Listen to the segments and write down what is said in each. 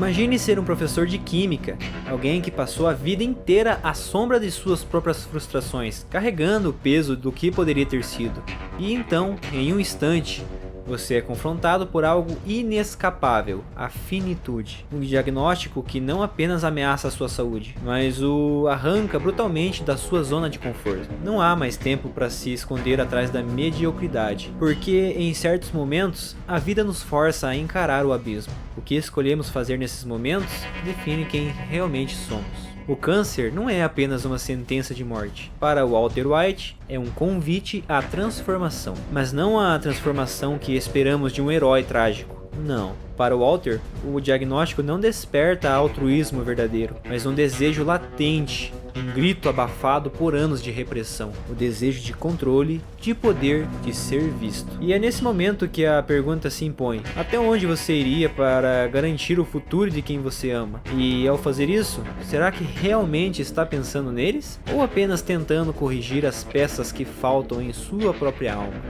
Imagine ser um professor de química, alguém que passou a vida inteira à sombra de suas próprias frustrações, carregando o peso do que poderia ter sido. E então, em um instante, você é confrontado por algo inescapável, a finitude. Um diagnóstico que não apenas ameaça a sua saúde, mas o arranca brutalmente da sua zona de conforto. Não há mais tempo para se esconder atrás da mediocridade, porque em certos momentos a vida nos força a encarar o abismo. O que escolhemos fazer nesses momentos define quem realmente somos. O câncer não é apenas uma sentença de morte. Para Walter White, é um convite à transformação. Mas não a transformação que esperamos de um herói trágico. Não. Para Walter, o diagnóstico não desperta altruísmo verdadeiro, mas um desejo latente, um grito abafado por anos de repressão, o desejo de controle, de poder, de ser visto. E é nesse momento que a pergunta se impõe: até onde você iria para garantir o futuro de quem você ama? E ao fazer isso, será que realmente está pensando neles? Ou apenas tentando corrigir as peças que faltam em sua própria alma?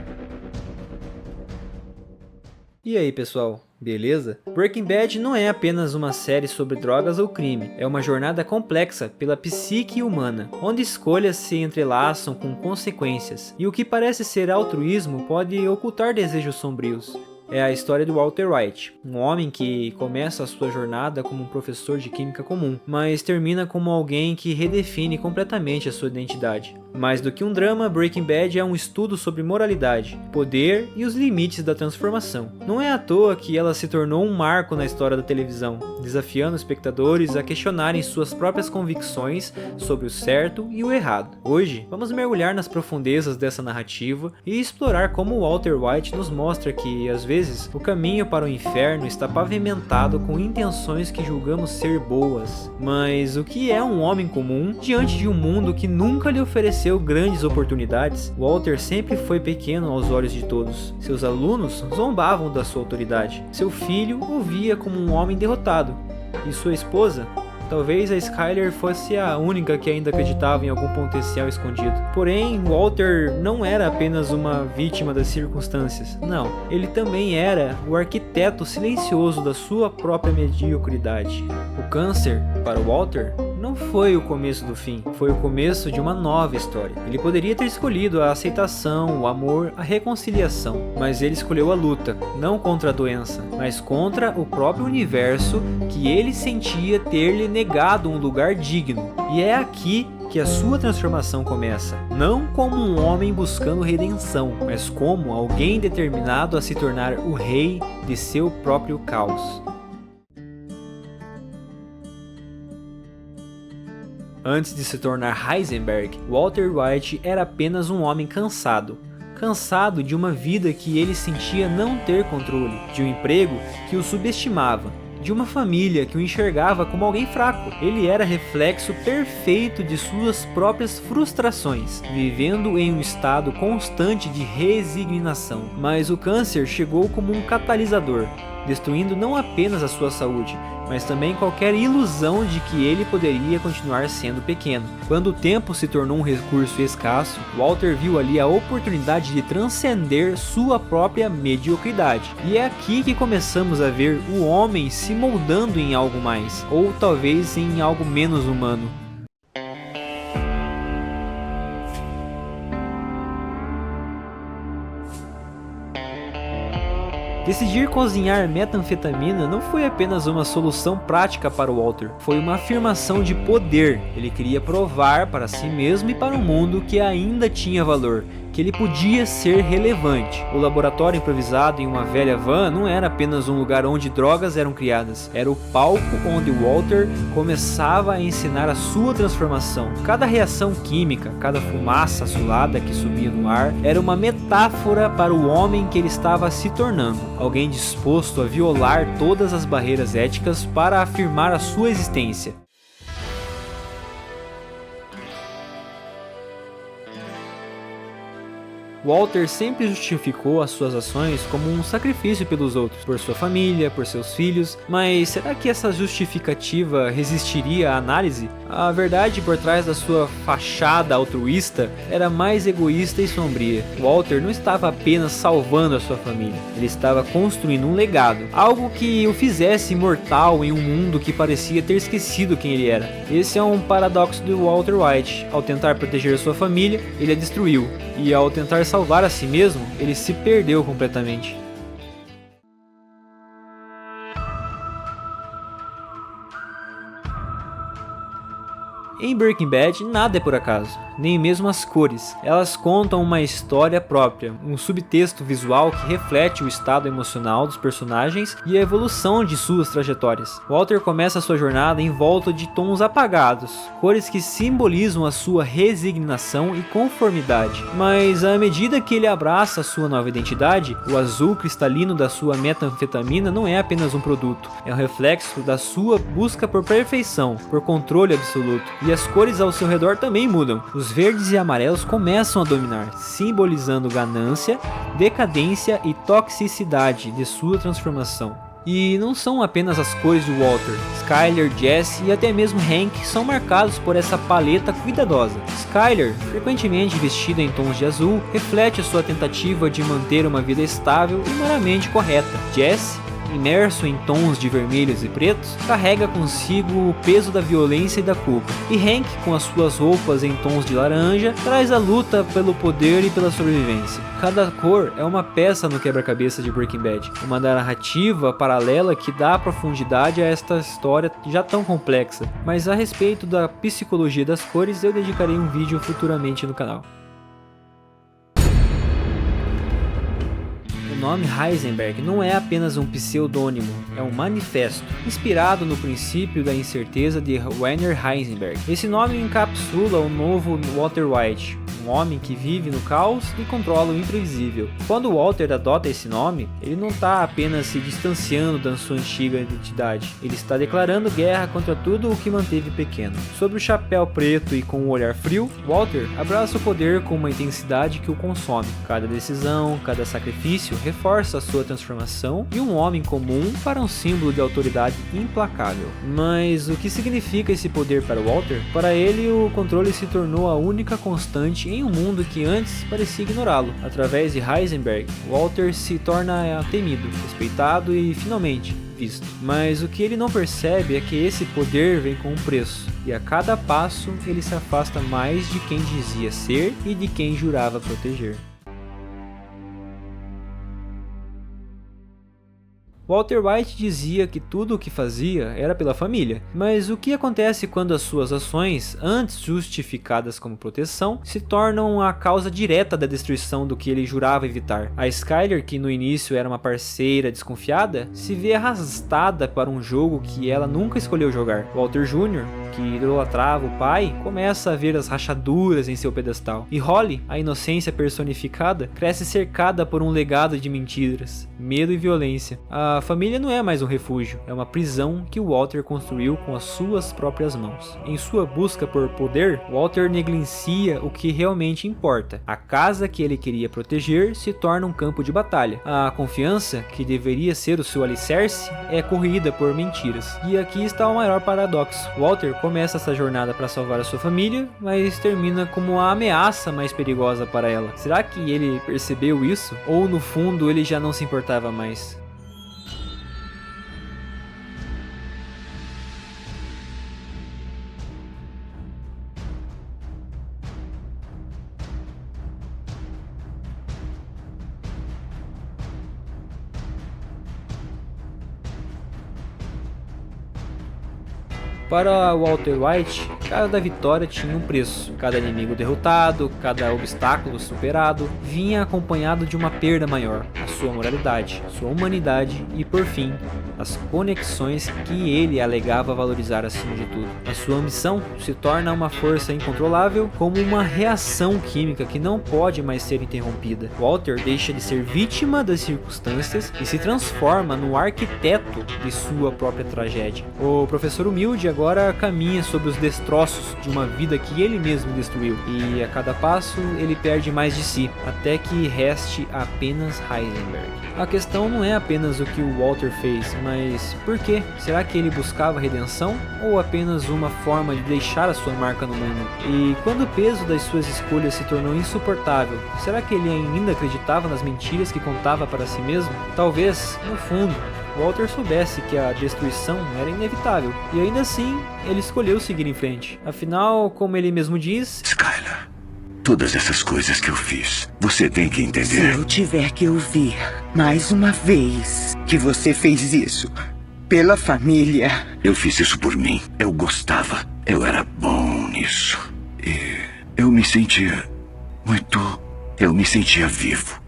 E aí, pessoal? Beleza? Breaking Bad não é apenas uma série sobre drogas ou crime, é uma jornada complexa pela psique humana, onde escolhas se entrelaçam com consequências, e o que parece ser altruísmo pode ocultar desejos sombrios. É a história de Walter White, um homem que começa a sua jornada como um professor de química comum, mas termina como alguém que redefine completamente a sua identidade. Mais do que um drama, Breaking Bad é um estudo sobre moralidade, poder e os limites da transformação. Não é à toa que ela se tornou um marco na história da televisão, desafiando espectadores a questionarem suas próprias convicções sobre o certo e o errado. Hoje, vamos mergulhar nas profundezas dessa narrativa e explorar como Walter White nos mostra que, às vezes, o caminho para o inferno está pavimentado com intenções que julgamos ser boas. Mas o que é um homem comum diante de um mundo que nunca lhe ofereceu grandes oportunidades? Walter sempre foi pequeno aos olhos de todos. Seus alunos zombavam da sua autoridade. Seu filho o via como um homem derrotado. E sua esposa? Talvez a Skyler fosse a única que ainda acreditava em algum potencial escondido. Porém, Walter não era apenas uma vítima das circunstâncias. Não, ele também era o arquiteto silencioso da sua própria mediocridade. O câncer, para Walter, não foi o começo do fim, foi o começo de uma nova história. Ele poderia ter escolhido a aceitação, o amor, a reconciliação, mas ele escolheu a luta, não contra a doença, mas contra o próprio universo que ele sentia ter-lhe negado um lugar digno. E é aqui que a sua transformação começa, não como um homem buscando redenção, mas como alguém determinado a se tornar o rei de seu próprio caos. Antes de se tornar Heisenberg, Walter White era apenas um homem cansado. Cansado de uma vida que ele sentia não ter controle, de um emprego que o subestimava, de uma família que o enxergava como alguém fraco. Ele era reflexo perfeito de suas próprias frustrações, vivendo em um estado constante de resignação. Mas o câncer chegou como um catalisador, destruindo não apenas a sua saúde, mas também qualquer ilusão de que ele poderia continuar sendo pequeno. Quando o tempo se tornou um recurso escasso, Walter viu ali a oportunidade de transcender sua própria mediocridade. E é aqui que começamos a ver o homem se moldando em algo mais, ou talvez em algo menos humano. Decidir cozinhar metanfetamina não foi apenas uma solução prática para Walter, foi uma afirmação de poder. Ele queria provar para si mesmo e para o mundo que ainda tinha valor, que ele podia ser relevante. O laboratório improvisado em uma velha van não era apenas um lugar onde drogas eram criadas, era o palco onde Walter começava a ensinar a sua transformação. Cada reação química, cada fumaça azulada que subia no ar, era uma metáfora para o homem que ele estava se tornando, alguém disposto a violar todas as barreiras éticas para afirmar a sua existência. Walter sempre justificou as suas ações como um sacrifício pelos outros, por sua família, por seus filhos, mas será que essa justificativa resistiria à análise? A verdade por trás da sua fachada altruísta era mais egoísta e sombria. Walter não estava apenas salvando a sua família, ele estava construindo um legado, algo que o fizesse imortal em um mundo que parecia ter esquecido quem ele era. Esse é um paradoxo do Walter White. Ao tentar proteger sua família, ele a destruiu, e ao tentar salvar a si mesmo, ele se perdeu completamente. Em Breaking Bad, nada é por acaso, nem mesmo as cores. Elas contam uma história própria, um subtexto visual que reflete o estado emocional dos personagens e a evolução de suas trajetórias. Walter começa sua jornada em volta de tons apagados, cores que simbolizam a sua resignação e conformidade. Mas à medida que ele abraça a sua nova identidade, o azul cristalino da sua metanfetamina não é apenas um produto, é um reflexo da sua busca por perfeição, por controle absoluto. E as cores ao seu redor também mudam. Os verdes e amarelos começam a dominar, simbolizando ganância, decadência e toxicidade de sua transformação. E não são apenas as cores de Walter. Skyler, Jesse e até mesmo Hank são marcados por essa paleta cuidadosa. Skyler, frequentemente vestida em tons de azul, reflete a sua tentativa de manter uma vida estável e moralmente correta. Jesse, imerso em tons de vermelhos e pretos, carrega consigo o peso da violência e da culpa. E Hank, com as suas roupas em tons de laranja, traz a luta pelo poder e pela sobrevivência. Cada cor é uma peça no quebra-cabeça de Breaking Bad, uma narrativa paralela que dá profundidade a esta história já tão complexa. Mas a respeito da psicologia das cores, eu dedicarei um vídeo futuramente no canal. O nome Heisenberg não é apenas um pseudônimo, é um manifesto, inspirado no princípio da incerteza de Werner Heisenberg. Esse nome encapsula o novo Walter White, um homem que vive no caos e controla o imprevisível. Quando Walter adota esse nome, ele não está apenas se distanciando da sua antiga identidade, ele está declarando guerra contra tudo o que manteve pequeno. Sob o chapéu preto e com um olhar frio, Walter abraça o poder com uma intensidade que o consome. Cada decisão, cada sacrifício reforça a sua transformação de um homem comum para um símbolo de autoridade implacável. Mas o que significa esse poder para Walter? Para ele, o controle se tornou a única constante em um mundo que antes parecia ignorá-lo. Através de Heisenberg, Walter se torna temido, respeitado e finalmente visto. Mas o que ele não percebe é que esse poder vem com um preço, e a cada passo ele se afasta mais de quem dizia ser e de quem jurava proteger. Walter White dizia que tudo o que fazia era pela família, mas o que acontece quando as suas ações, antes justificadas como proteção, se tornam a causa direta da destruição do que ele jurava evitar? A Skyler, que no início era uma parceira desconfiada, se vê arrastada para um jogo que ela nunca escolheu jogar. Walter Jr., que idolatrava o pai, começa a ver as rachaduras em seu pedestal. E Holly, a inocência personificada, cresce cercada por um legado de mentiras, medo e violência. A família não é mais um refúgio, é uma prisão que Walter construiu com as suas próprias mãos. Em sua busca por poder, Walter negligencia o que realmente importa. A casa que ele queria proteger se torna um campo de batalha. A confiança, que deveria ser o seu alicerce, é corrida por mentiras. E aqui está o maior paradoxo. Walter começa essa jornada para salvar a sua família, mas termina como a ameaça mais perigosa para ela. Será que ele percebeu isso? Ou no fundo ele já não se importava mais? Para Walter White, cada vitória tinha um preço. Cada inimigo derrotado, cada obstáculo superado, vinha acompanhado de uma perda maior, a sua moralidade, sua humanidade e, por fim, as conexões que ele alegava valorizar acima de tudo. A sua ambição se torna uma força incontrolável, como uma reação química que não pode mais ser interrompida. Walter deixa de ser vítima das circunstâncias e se transforma no arquiteto de sua própria tragédia. O professor humilde agora agora caminha sobre os destroços de uma vida que ele mesmo destruiu, e a cada passo ele perde mais de si, até que reste apenas Heisenberg. A questão não é apenas o que o Walter fez, mas por quê? Será que ele buscava redenção ou apenas uma forma de deixar a sua marca no mundo? E quando o peso das suas escolhas se tornou insuportável, será que ele ainda acreditava nas mentiras que contava para si mesmo? Talvez, no fundo, Walter soubesse que a destruição era inevitável, e ainda assim, ele escolheu seguir em frente. Afinal, como ele mesmo diz... Skyler, todas essas coisas que eu fiz, você tem que entender. Se eu tiver que ouvir mais uma vez que você fez isso pela família... Eu fiz isso por mim. Eu gostava. Eu era bom nisso. E eu me sentia vivo.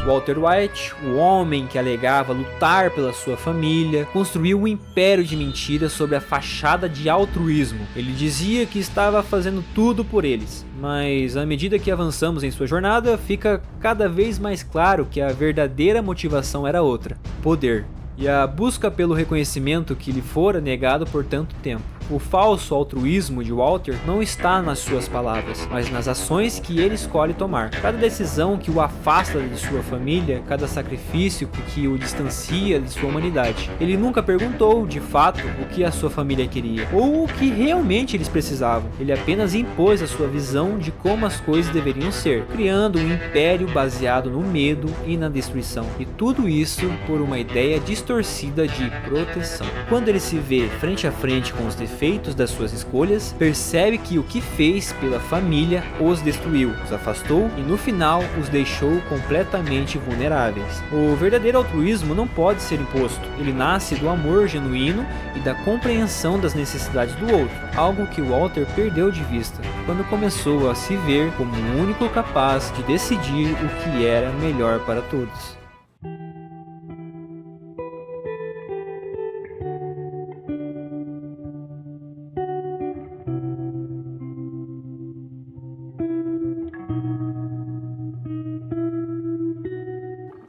Walter White, o homem que alegava lutar pela sua família, construiu um império de mentiras sobre a fachada de altruísmo. Ele dizia que estava fazendo tudo por eles, mas à medida que avançamos em sua jornada, fica cada vez mais claro que a verdadeira motivação era outra: poder. E a busca pelo reconhecimento que lhe fora negado por tanto tempo. O falso altruísmo de Walter não está nas suas palavras, mas nas ações que ele escolhe tomar. Cada decisão que o afasta de sua família, cada sacrifício que o distancia de sua humanidade. Ele nunca perguntou, de fato, o que a sua família queria, ou o que realmente eles precisavam. Ele apenas impôs a sua visão de como as coisas deveriam ser, criando um império baseado no medo e na destruição. E tudo isso por uma ideia distorcida de proteção. Quando ele se vê frente a frente com os defeitos das suas escolhas, percebe que o que fez pela família os destruiu, os afastou e no final os deixou completamente vulneráveis. O verdadeiro altruísmo não pode ser imposto, ele nasce do amor genuíno e da compreensão das necessidades do outro, algo que Walter perdeu de vista quando começou a se ver como o único capaz de decidir o que era melhor para todos.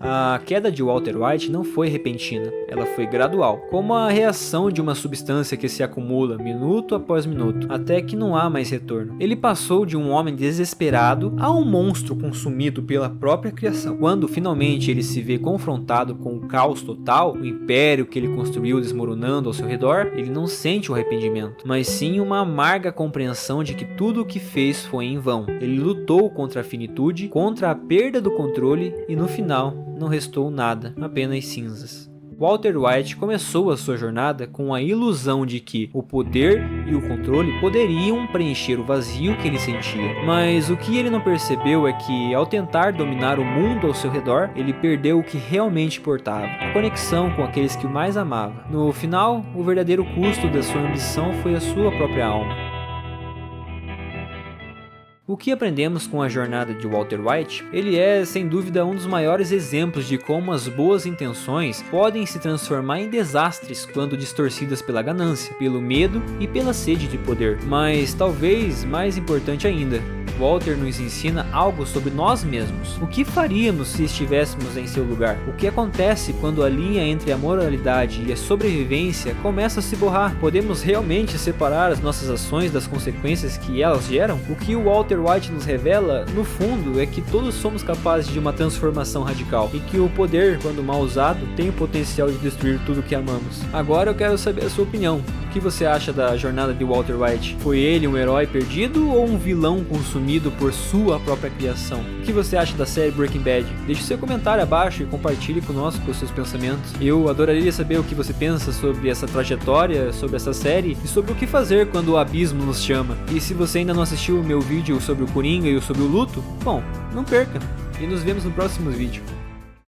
A queda de Walter White não foi repentina, ela foi gradual, como a reação de uma substância que se acumula minuto após minuto, até que não há mais retorno. Ele passou de um homem desesperado a um monstro consumido pela própria criação. Quando finalmente ele se vê confrontado com o caos total, o império que ele construiu desmoronando ao seu redor, ele não sente o arrependimento, mas sim uma amarga compreensão de que tudo o que fez foi em vão. Ele lutou contra a finitude, contra a perda do controle e no final não restou nada, apenas cinzas. Walter White começou a sua jornada com a ilusão de que o poder e o controle poderiam preencher o vazio que ele sentia. Mas o que ele não percebeu é que, ao tentar dominar o mundo ao seu redor, ele perdeu o que realmente importava, a conexão com aqueles que o mais amava. No final, o verdadeiro custo da sua ambição foi a sua própria alma. O que aprendemos com a jornada de Walter White? Ele é, sem dúvida, um dos maiores exemplos de como as boas intenções podem se transformar em desastres quando distorcidas pela ganância, pelo medo e pela sede de poder. Mas talvez mais importante ainda, Walter nos ensina algo sobre nós mesmos. O que faríamos se estivéssemos em seu lugar? O que acontece quando a linha entre a moralidade e a sobrevivência começa a se borrar? Podemos realmente separar as nossas ações das consequências que elas geram? O que o Walter White nos revela, no fundo, é que todos somos capazes de uma transformação radical e que o poder, quando mal usado, tem o potencial de destruir tudo que amamos. Agora eu quero saber a sua opinião. O que você acha da jornada de Walter White? Foi ele um herói perdido ou um vilão consumido por sua própria criação? O que você acha da série Breaking Bad? Deixe seu comentário abaixo e compartilhe conosco os seus pensamentos. Eu adoraria saber o que você pensa sobre essa trajetória, sobre essa série e sobre o que fazer quando o abismo nos chama. E se você ainda não assistiu o meu vídeo sobre o Coringa e sobre o luto, bom, não perca! E nos vemos no próximo vídeo.